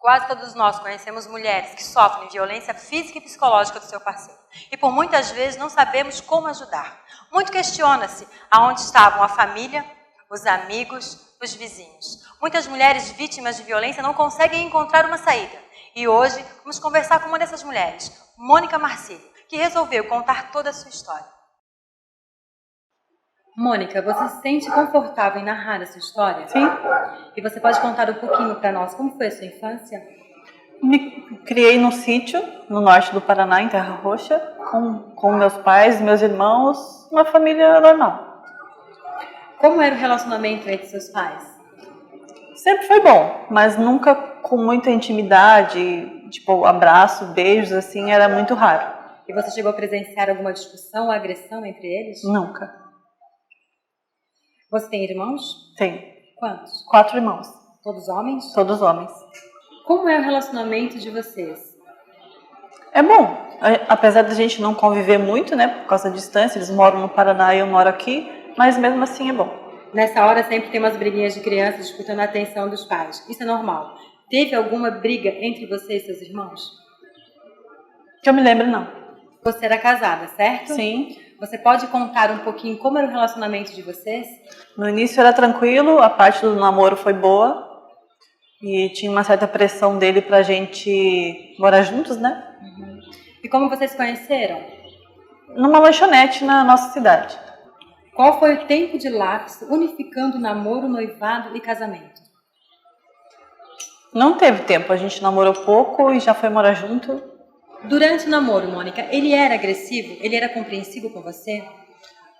Quase todos nós conhecemos mulheres que sofrem violência física e psicológica do seu parceiro. E por muitas vezes não sabemos como ajudar. Muito questiona-se aonde estavam a família, os amigos, os vizinhos. Muitas mulheres vítimas de violência não conseguem encontrar uma saída. E hoje vamos conversar com uma dessas mulheres, Mônica Marcílio, que resolveu contar toda a sua história. Mônica, você se sente confortável em narrar a sua história? Sim. E você pode contar um pouquinho para nós como foi a sua infância? Me criei num sítio no norte do Paraná, em Terra Roxa, com meus pais, meus irmãos, uma família normal. Como era o relacionamento entre seus pais? Sempre foi bom, mas nunca com muita intimidade, tipo abraço, beijos, assim, era muito raro. E você chegou a presenciar alguma discussão ou agressão entre eles? Nunca. Você tem irmãos? Tenho. Quantos? 4 irmãos. Todos homens? Todos homens. Como é o relacionamento de vocês? É bom, apesar da gente não conviver muito, né, por causa da distância, eles moram no Paraná e eu moro aqui, mas mesmo assim é bom. Nessa hora sempre tem umas briguinhas de crianças disputando a atenção dos pais. Isso é normal. Teve alguma briga entre você e seus irmãos? Que eu me lembro, não. Você era casada, certo? Sim. Você pode contar um pouquinho como era o relacionamento de vocês? No início era tranquilo, a parte do namoro foi boa e tinha uma certa pressão dele pra gente morar juntos, né? Uhum. E como vocês se conheceram? Numa lanchonete na nossa cidade. Qual foi o tempo de lapso unificando namoro, noivado e casamento? Não teve tempo, a gente namorou pouco e já foi morar junto. Durante o namoro, Mônica, ele era agressivo? Ele era compreensivo com você?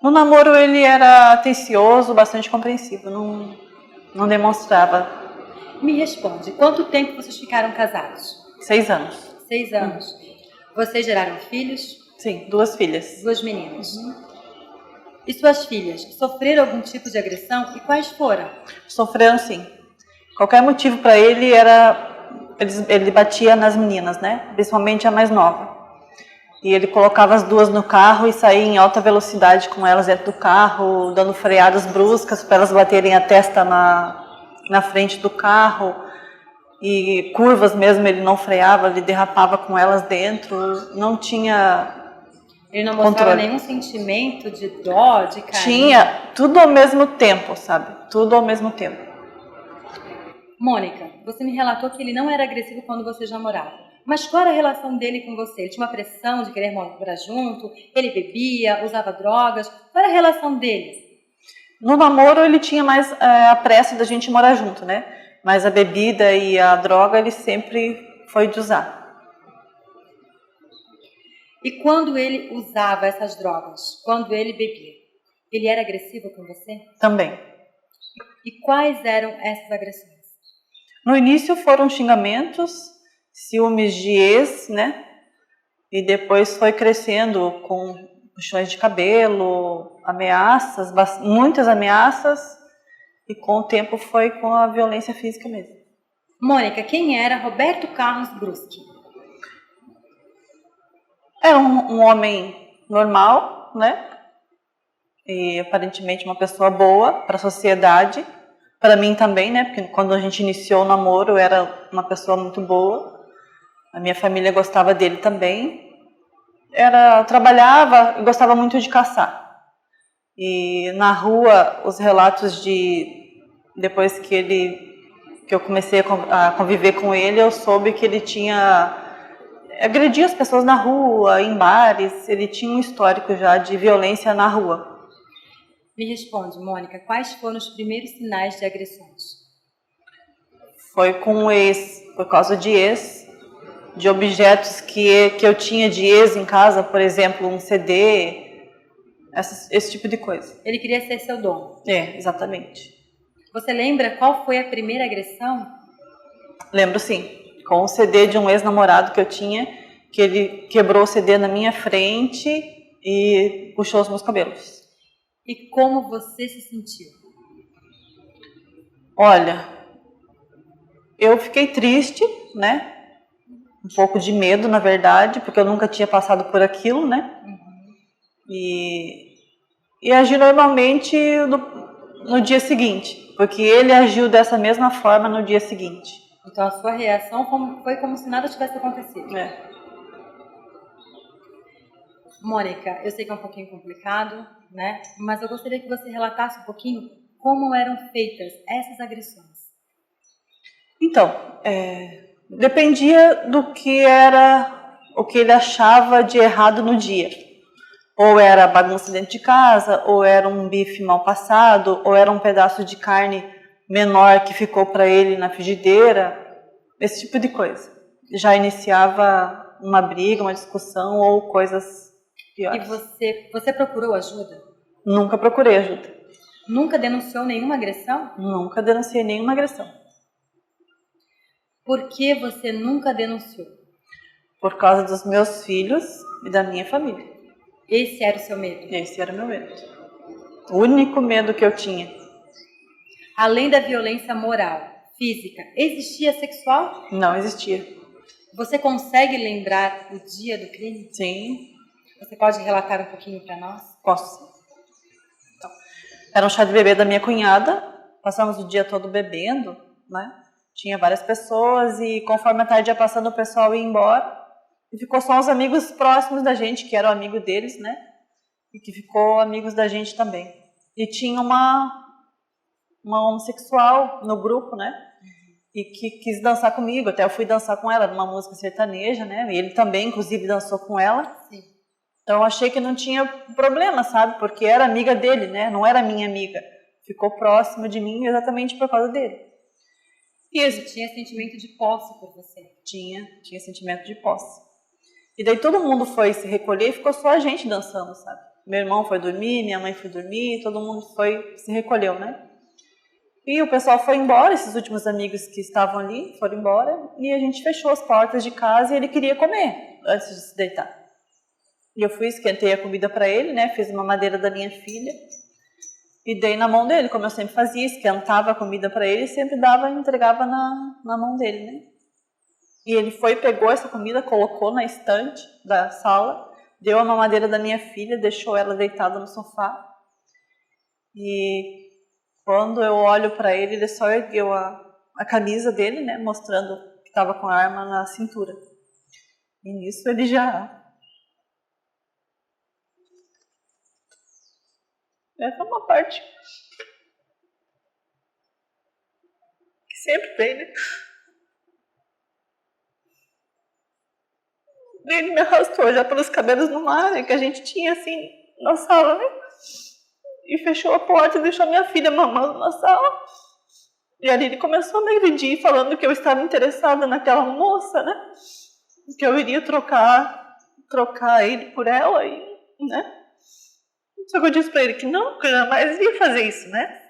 No namoro ele era atencioso, bastante compreensivo, não demonstrava. Me responde, quanto tempo vocês ficaram casados? 6 anos. 6 anos. Vocês geraram filhos? Sim, 2 filhas. 2 meninas. E suas filhas sofreram algum tipo de agressão? E quais foram? Sofreram, sim. Qualquer motivo para ele era... Ele batia nas meninas, né? Principalmente a mais nova. E ele colocava as duas no carro e saía em alta velocidade com elas dentro do carro, dando freadas bruscas para elas baterem a testa na frente do carro. E curvas mesmo ele não freava, ele derrapava com elas dentro. Não tinha... Ele não mostrava nenhum sentimento de dó, de carinho? Tinha, tudo ao mesmo tempo, sabe? Tudo ao mesmo tempo. Mônica, você me relatou que ele não era agressivo quando você já morava. Mas qual era a relação dele com você? Ele tinha uma pressão de querer morar junto? Ele bebia, usava drogas? Qual era a relação dele? No namoro ele tinha mais a pressa da gente morar junto, né? Mas a bebida e a droga ele sempre foi de usar. E quando ele usava essas drogas? Quando ele bebia? Ele era agressivo com você? Também. E quais eram essas agressões? No início foram xingamentos, ciúmes de ex, né? E depois foi crescendo com puxões de cabelo, ameaças, muitas ameaças. E com o tempo foi com a violência física mesmo. Mônica, quem era Roberto Carlos Bruschi? Era um homem normal, né? E aparentemente uma pessoa boa para a sociedade. Para mim também, né? Porque quando a gente iniciou o namoro, eu era uma pessoa muito boa. A minha família gostava dele também. Trabalhava e gostava muito de caçar. E na rua, os relatos depois que eu comecei a conviver com ele, eu soube que ele agredia as pessoas na rua, em bares. Ele tinha um histórico já de violência na rua. Me responde, Mônica, quais foram os primeiros sinais de agressões? Foi com ex, por causa de ex, de objetos que eu tinha de ex em casa, por exemplo, um CD, esse tipo de coisa. Ele queria ser seu dono? É, exatamente. Você lembra qual foi a primeira agressão? Lembro sim, com um CD de um ex-namorado que eu tinha, que ele quebrou o CD na minha frente e puxou os meus cabelos. E como você se sentiu? Olha, eu fiquei triste, né? Um pouco de medo, na verdade, porque eu nunca tinha passado por aquilo, né? Uhum. E agi normalmente no dia seguinte, porque ele agiu dessa mesma forma no dia seguinte. Então a sua reação foi como se nada tivesse acontecido. É. Mônica, eu sei que é um pouquinho complicado, né? Mas eu gostaria que você relatasse um pouquinho como eram feitas essas agressões. Então, dependia do que era o que ele achava de errado no dia. Ou era bagunça dentro de casa, ou era um bife mal passado, ou era um pedaço de carne menor que ficou para ele na frigideira, esse tipo de coisa. Já iniciava uma briga, uma discussão ou coisas piores. E você procurou ajuda? Nunca procurei ajuda. Nunca denunciou nenhuma agressão? Nunca denunciei nenhuma agressão. Por que você nunca denunciou? Por causa dos meus filhos e da minha família. Esse era o seu medo? Esse era o meu medo. O único medo que eu tinha. Além da violência moral, física, existia sexual? Não existia. Você consegue lembrar o dia do crime? Sim. Você pode relatar um pouquinho para nós? Posso. Então, era um chá de bebê da minha cunhada. Passamos o dia todo bebendo, né? Tinha várias pessoas e conforme a tarde ia passando o pessoal ia embora. E ficou só os amigos próximos da gente, que eram amigo deles, né? E que ficou amigos da gente também. E tinha uma homossexual no grupo, né? E que quis dançar comigo. Até eu fui dançar com ela numa música sertaneja, né? E ele também, inclusive, dançou com ela. Sim. Então eu achei que não tinha problema, sabe? Porque era amiga dele, né? Não era minha amiga. Ficou próximo de mim exatamente por causa dele. E ele tinha sentimento de posse por você? Tinha sentimento de posse. E daí todo mundo foi se recolher e ficou só a gente dançando, sabe? Meu irmão foi dormir, minha mãe foi dormir, todo mundo se recolheu, né? E o pessoal foi embora, esses últimos amigos que estavam ali foram embora, e a gente fechou as portas de casa e ele queria comer antes de se deitar. E eu fui, esquentei a comida para ele, né? Fiz uma madeira da minha filha e dei na mão dele, como eu sempre fazia, esquentava a comida para ele e sempre dava e entregava na mão dele, né? E ele foi, pegou essa comida, colocou na estante da sala, deu a mamadeira da minha filha, deixou ela deitada no sofá. E quando eu olho para ele, ele só ergueu a camisa dele, né, mostrando que estava com a arma na cintura. E nisso ele já... Essa é uma parte que sempre tem, né? Ele me arrastou já pelos cabelos no mar, né, que a gente tinha assim na sala, né? E fechou a porta e deixou minha filha mamando na sala. E ali ele começou a me agredir, falando que eu estava interessada naquela moça, né? Que eu iria trocar ele por ela, e, né? Só que eu disse pra ele que não, que eu jamais ia fazer isso, né?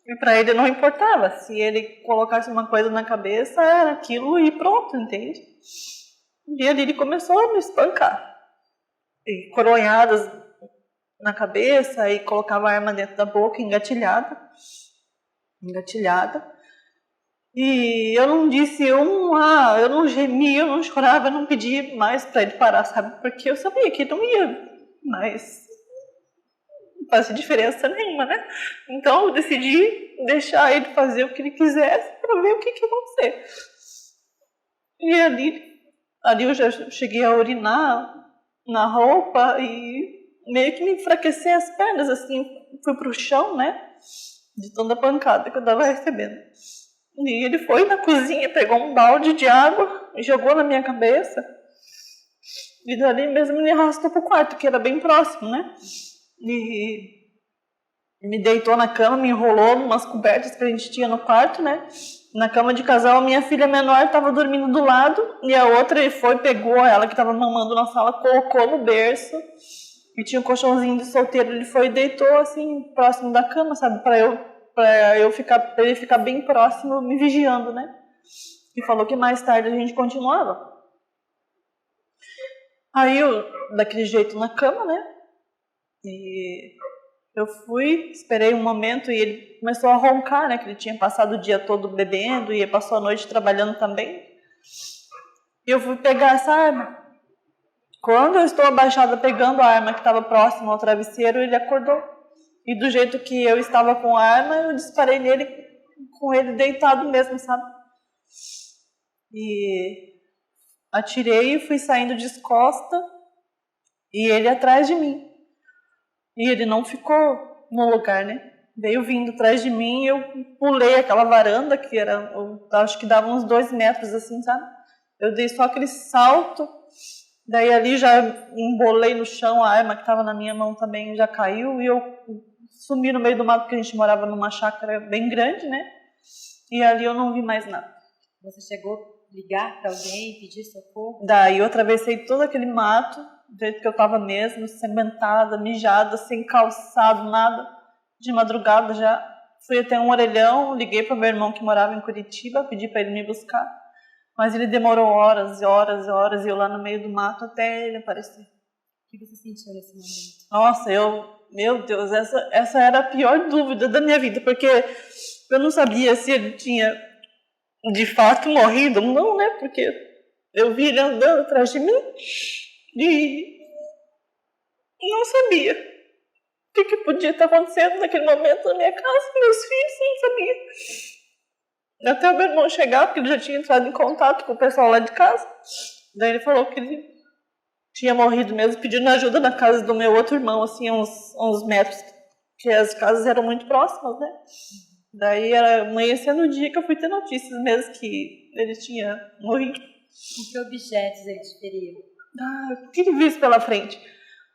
E pra ele não importava. Se ele colocasse uma coisa na cabeça, era aquilo e pronto, entende? E ali ele começou a me espancar. E coronhadas na cabeça, e colocava a arma dentro da boca, engatilhada. E eu não disse eu não gemia, eu não chorava, eu não pedi mais pra ele parar, sabe? Porque eu sabia que não ia mais fazer diferença nenhuma, né? Então eu decidi deixar ele fazer o que ele quisesse pra ver o que ia acontecer. E ali eu já cheguei a urinar na roupa e meio que me enfraquecer as pernas, assim, fui pro chão, né? De toda a pancada que eu tava recebendo. E ele foi na cozinha, pegou um balde de água e jogou na minha cabeça. E dali mesmo me arrastou pro quarto, que era bem próximo, né? E me deitou na cama, me enrolou numas cobertas que a gente tinha no quarto, né? Na cama de casal, a minha filha menor estava dormindo do lado e a outra ele foi, pegou ela que estava mamando na sala, colocou no berço e tinha um colchãozinho de solteiro. Ele foi e deitou assim próximo da cama, sabe, para ele ficar bem próximo, me vigiando, né? E falou que mais tarde a gente continuava. Aí eu, daquele jeito na cama, né? E eu fui, esperei um momento e ele começou a roncar, né? Que ele tinha passado o dia todo bebendo e passou a noite trabalhando também. E eu fui pegar essa arma. Quando eu estou abaixada pegando a arma que estava próxima ao travesseiro, ele acordou. E do jeito que eu estava com a arma, eu disparei nele, com ele deitado mesmo, sabe? E atirei e fui saindo descosta e ele atrás de mim. E ele não ficou no lugar, né? Veio vindo atrás de mim e eu pulei aquela varanda que era, eu acho que dava uns 2 metros assim, sabe? Eu dei só aquele salto, daí ali já embolei no chão, a arma que estava na minha mão também já caiu e eu sumi no meio do mato, porque a gente morava numa chácara bem grande, né? E ali eu não vi mais nada. Você chegou a ligar para alguém, pedir socorro? Daí eu atravessei todo aquele mato, do jeito que eu estava mesmo, ensanguentada, mijada, sem calçado, nada. De madrugada já. Fui até um orelhão, liguei para meu irmão que morava em Curitiba, pedi para ele me buscar. Mas ele demorou horas e horas e horas, e eu lá no meio do mato até ele aparecer. O que você sentiu nesse momento? Nossa, meu Deus, essa era a pior dúvida da minha vida, porque eu não sabia se ele tinha de fato morrido ou não, né? Porque eu vi ele andando atrás de mim e não sabia o que podia estar acontecendo naquele momento na minha casa, com meus filhos, eu não sabia. Até o meu irmão chegar, porque ele já tinha entrado em contato com o pessoal lá de casa. Daí ele falou que ele tinha morrido mesmo, pedindo ajuda na casa do meu outro irmão, assim, uns metros, que as casas eram muito próximas, né? Daí era amanhecendo o dia que eu fui ter notícias mesmo que ele tinha morrido. Com que objetos ele te feriu? O que ele visse pela frente.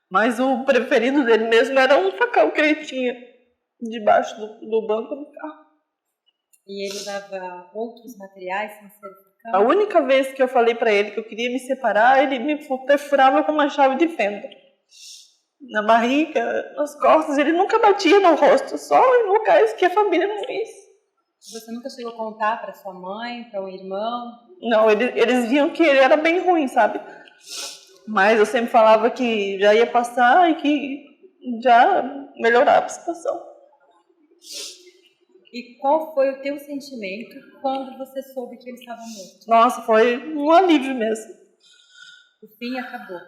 Mas o preferido dele mesmo era um facão que ele tinha debaixo do banco do carro. E ele usava outros materiais sem ser o facão? A única vez que eu falei pra ele que eu queria me separar, ele me perfurava com uma chave de fenda. Na barriga, nas costas, ele nunca batia no rosto, só em locais que a família não fez. Você nunca chegou a contar para sua mãe, para um irmão? Não, eles viam que ele era bem ruim, sabe? Mas eu sempre falava que já ia passar e que já melhorava a situação. E qual foi o teu sentimento quando você soube que ele estava morto? Nossa, foi um alívio mesmo. O fim acabou.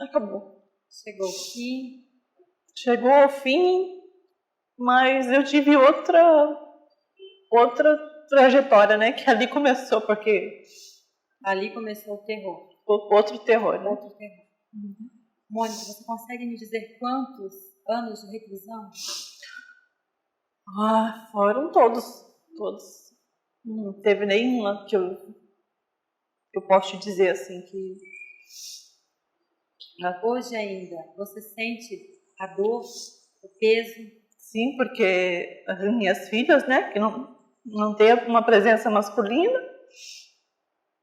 Acabou. Chegou o fim. Chegou ao fim, mas eu tive outra trajetória, né? Que ali começou, porque... Ali começou o terror. Outro terror, né? Outro terror. Mônica, você consegue me dizer quantos anos de reclusão? Foram todos. Não teve nenhuma que eu posso te dizer assim que... Hoje ainda, você sente a dor, o peso? Sim, porque as minhas filhas, né, que não tem uma presença masculina,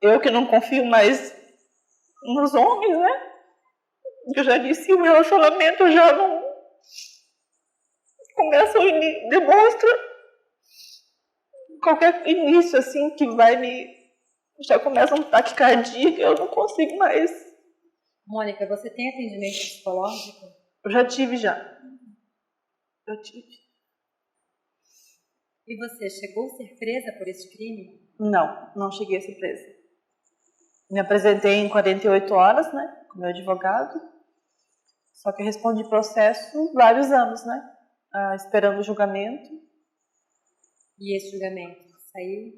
eu que não confio mais nos homens, né, eu já disse, o relacionamento já não começa, demonstra qualquer início assim que vai já começa um taquicardia, eu não consigo mais. Mônica, você tem atendimento psicológico? Eu já tive já. Eu tive. E você chegou a ser presa por esse crime? Não cheguei a ser presa. Me apresentei em 48 horas, né, com meu advogado. Só que eu respondi processo vários anos, né, esperando o julgamento. E esse julgamento saiu?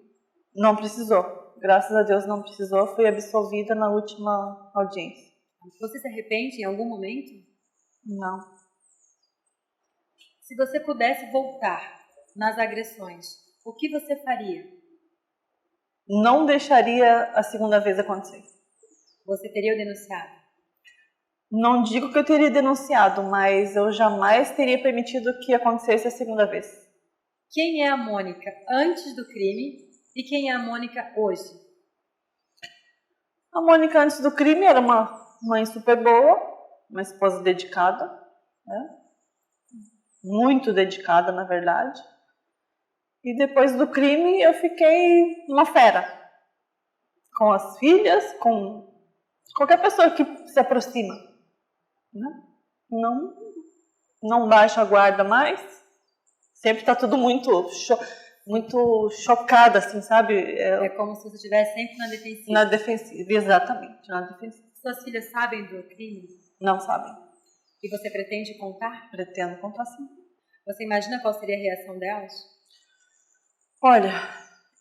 Não precisou. Graças a Deus não precisou. Fui absolvida na última audiência. Você se arrepende em algum momento? Não. Se você pudesse voltar nas agressões, o que você faria? Não deixaria a segunda vez acontecer. Você teria o denunciado? Não digo que eu teria denunciado, mas eu jamais teria permitido que acontecesse a segunda vez. Quem é a Mônica antes do crime e quem é a Mônica hoje? A Mônica antes do crime era uma mãe super boa, uma esposa dedicada, né? Muito dedicada, na verdade. E depois do crime eu fiquei uma fera. Com as filhas, com qualquer pessoa que se aproxima. Né? Não baixa a guarda mais. Sempre está tudo muito chocada, assim, sabe? É como se você estivesse sempre na defensiva. Na defensiva, exatamente, na defensiva. Suas filhas sabem do crime? Não sabem. E você pretende contar? Pretendo contar sim. Você imagina qual seria a reação delas? Olha,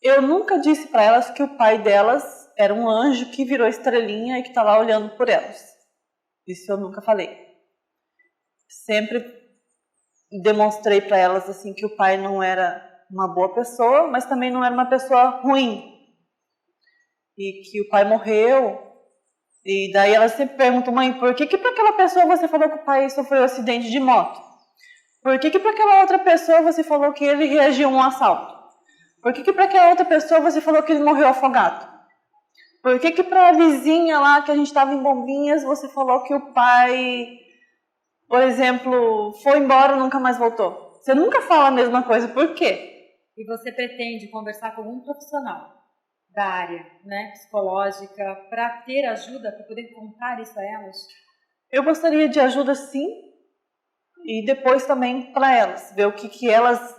Eu nunca disse para elas que o pai delas era um anjo que virou estrelinha e que está lá olhando por elas. Isso eu nunca falei. Sempre demonstrei para elas assim que o pai não era uma boa pessoa, mas também não era uma pessoa ruim. E que o pai morreu. E daí elas sempre perguntam: mãe, por que para aquela pessoa você falou que o pai sofreu um acidente de moto? Por que para aquela outra pessoa você falou que ele reagiu a um assalto? Por que para aquela outra pessoa você falou que ele morreu afogado? Por que para a vizinha lá que a gente estava em Bombinhas você falou que o pai, por exemplo, foi embora e nunca mais voltou? Você nunca fala a mesma coisa, por quê? E você pretende conversar com algum profissional da área, né, psicológica, para ter ajuda, para poder contar isso a elas? Eu gostaria de ajuda, sim, e depois também para elas, ver o que elas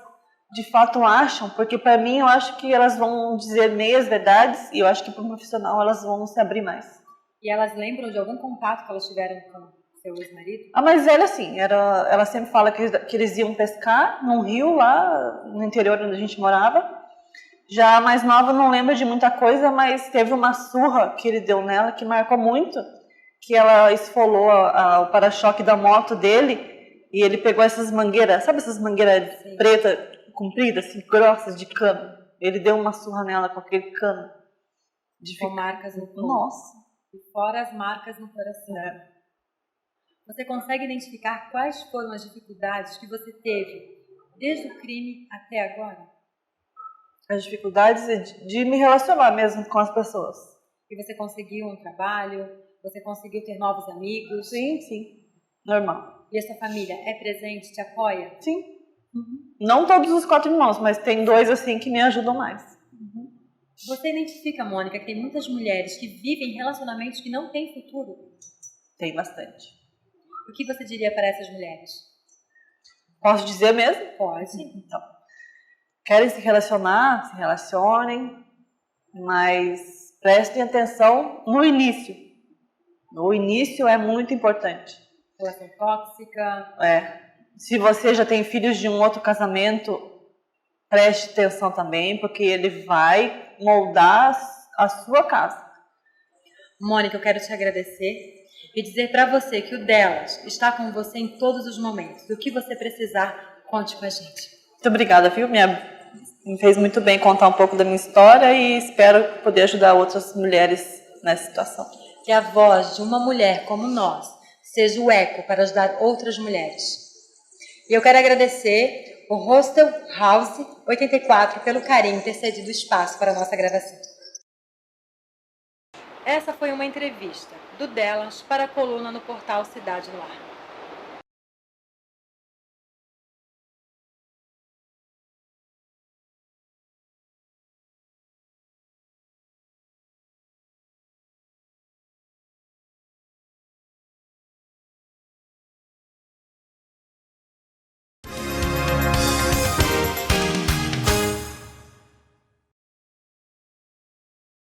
de fato acham, porque para mim eu acho que elas vão dizer meias verdades e eu acho que para um profissional elas vão se abrir mais. E elas lembram de algum contato que elas tiveram com seu ex-marido? A mais velha, sim, ela sempre fala que eles iam pescar num rio lá no interior onde a gente morava. Já a mais nova não lembra de muita coisa, mas teve uma surra que ele deu nela que marcou muito, que ela esfolou o para-choque da moto dele e ele pegou essas mangueiras, sabe essas mangueiras pretas, compridas, assim, grossas de cano. Ele deu uma surra nela com aquele cano. Com marcas no corpo. Nossa. E fora as marcas no coração. É. Você consegue identificar quais foram as dificuldades que você teve desde o crime até agora? As dificuldades de me relacionar mesmo com as pessoas. E você conseguiu um trabalho? Você conseguiu ter novos amigos? Sim, sim. Normal. E a sua família é presente, te apoia? Sim. Não todos os 4 irmãos, mas tem 2 assim que me ajudam mais. Você identifica, Mônica, que tem muitas mulheres que vivem relacionamentos que não têm futuro? Tem bastante. O que você diria para essas mulheres? Posso dizer mesmo? Pode. Então, querem se relacionar? Se relacionem, mas prestem atenção no início. No início é muito importante. Relação tóxica. Se você já tem filhos de um outro casamento, preste atenção também, porque ele vai moldar a sua casa. Mônica, eu quero te agradecer e dizer para você que o Delas está com você em todos os momentos. O que você precisar, conte com a gente. Muito obrigada, viu? Me fez muito bem contar um pouco da minha história e espero poder ajudar outras mulheres nessa situação. Que a voz de uma mulher como nós seja o eco para ajudar outras mulheres. E eu quero agradecer o Hostel House 84 pelo carinho ter cedido espaço para a nossa gravação. Essa foi uma entrevista do Delas para a coluna no portal Cidade no Ar.